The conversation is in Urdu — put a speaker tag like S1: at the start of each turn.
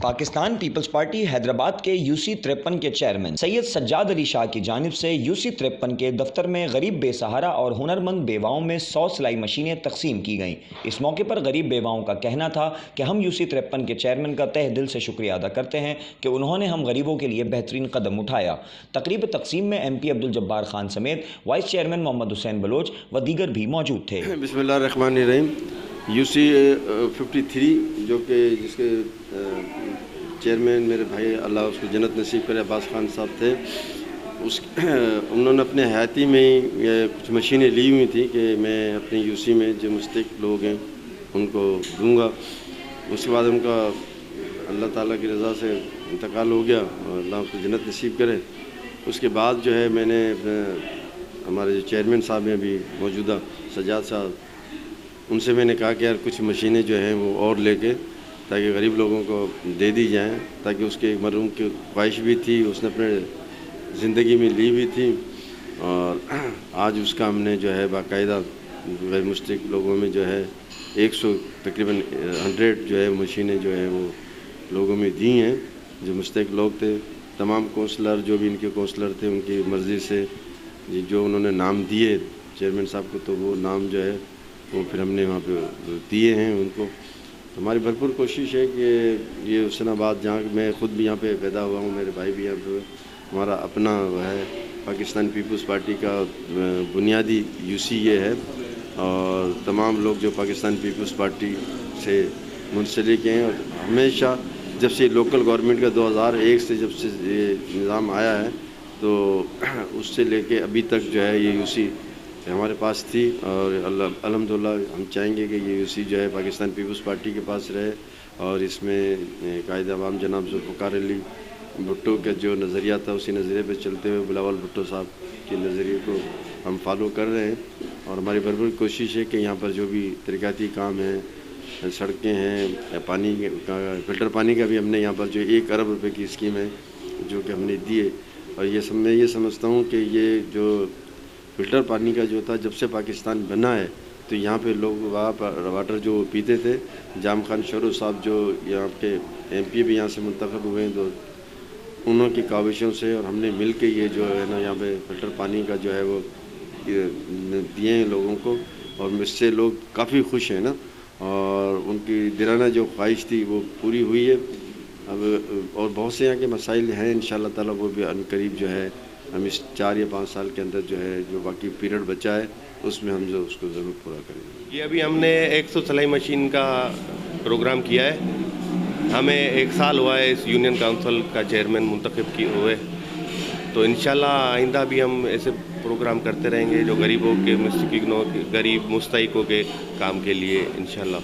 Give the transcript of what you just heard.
S1: پاکستان پیپلز پارٹی حیدرآباد کے UC 53 کے چیئرمین سید سجاد علی شاہ کی جانب سے UC 53 کے دفتر میں غریب بے سہارا اور ہنرمند بیواؤں میں 100 سلائی مشینیں تقسیم کی گئیں۔ اس موقع پر غریب بیواؤں کا کہنا تھا کہ ہم UC 53 کے چیئرمین کا تہ دل سے شکریہ ادا کرتے ہیں کہ انہوں نے ہم غریبوں کے لیے بہترین قدم اٹھایا۔ تقریب تقسیم میں MP عبدالجبار خان سمیت وائس چیئرمین محمد حسین بلوچ و دیگر بھی موجود تھے۔
S2: بسم اللہ الرحمن الرحیم۔ UC 53 جو کہ جس کے چیئرمین میرے بھائی اللہ اس کو جنت نصیب کرے عباس خان صاحب تھے، انہوں نے اپنے حیاتی میں کچھ مشینیں لی ہوئی تھیں کہ میں اپنے UC میں جو مستحق لوگ ہیں ان کو دوں گا۔ اس کے بعد ان کا اللہ تعالیٰ کی رضا سے انتقال ہو گیا اور اللہ اس کو جنت نصیب کرے۔ اس کے بعد جو ہے میں نے ہمارے جو چیئرمین صاحب ہیں ابھی موجودہ سجاد صاحب، ان سے میں نے کہا کہ یار کچھ مشینیں جو ہیں وہ اور لے کے تاکہ غریب لوگوں کو دے دی جائیں، تاکہ اس کے مرحوم کی خواہش بھی تھی، اس نے اپنے زندگی میں لی بھی تھی، اور آج اس کا ہم نے جو ہے باقاعدہ غیر مستحق لوگوں میں جو ہے 100 تقریباً 100 جو ہے مشینیں جو ہیں وہ لوگوں میں دی ہیں جو مستحق لوگ تھے۔ تمام کونسلر جو بھی ان کے کونسلر تھے ان کی مرضی سے جو انہوں نے نام دیے چیئرمین صاحب کو، تو وہ نام جو ہے وہ پھر ہم نے وہاں پہ دیے ہیں ان کو۔ ہماری بھرپور کوشش ہے کہ یہ حسین آباد جہاں میں خود بھی یہاں پہ پیدا ہوا ہوں، میرے بھائی بھی یہاں پہ، ہمارا اپنا ہے پاکستان پیپلز پارٹی کا بنیادی UC یہ ہے، اور تمام لوگ جو پاکستان پیپلز پارٹی سے منسلک ہیں، اور ہمیشہ جب سے لوکل گورنمنٹ کا 2001 سے جب سے یہ نظام آیا ہے تو اس سے لے کے ابھی تک جو ہے یہ UC ہمارے پاس تھی، اور الحمدللہ ہم چاہیں گے کہ یہ UC جو ہے پاکستان پیپلز پارٹی کے پاس رہے، اور اس میں قائد عوام جناب ذوالفقار علی بھٹو کا جو نظریہ تھا اسی نظریے پہ چلتے ہوئے بلاول بھٹو صاحب کے نظریے کو ہم فالو کر رہے ہیں، اور ہماری بھرپور کوشش ہے کہ یہاں پر جو بھی ترقیاتی کام ہیں، سڑکیں ہیں، پانی کا فلٹر پانی کا بھی ہم نے یہاں پر جو 1 ارب روپے کی اسکیم ہے جو کہ ہم نے دیے، اور میں یہ سمجھتا ہوں کہ یہ جو فلٹر پانی کا جو تھا جب سے پاکستان بنا ہے تو یہاں پہ لوگ وہاں پر واٹر جو پیتے تھے، جام خان شورو صاحب جو یہاں کے MP بھی یہاں سے منتخب ہوئے ہیں، تو انہوں کی کاوشوں سے اور ہم نے مل کے یہ جو ہے نا یہاں پہ فلٹر پانی کا جو ہے وہ دیے ہیں لوگوں کو، اور اس سے لوگ کافی خوش ہیں نا، اور ان کی دلانہ جو خواہش تھی وہ پوری ہوئی ہے۔ اب اور بہت سے یہاں کے مسائل ہیں انشاءاللہ تعالیٰ وہ بھی ان قریب جو ہے ہم اس 4 یا 5 سال کے اندر جو ہے جو باقی پیریڈ بچا ہے اس میں ہم جو اس کو ضرور پورا کریں گے۔
S3: یہ ابھی ہم نے 100 سلائی مشین کا پروگرام کیا ہے، ہمیں 1 سال ہوا ہے اس یونین کونسل کا چیئرمین منتخب کیے ہوئے، تو انشاءاللہ آئندہ بھی ہم ایسے پروگرام کرتے رہیں گے جو غریبوں کے غریب مستحقوں کے کام کے لیے انشاءاللہ۔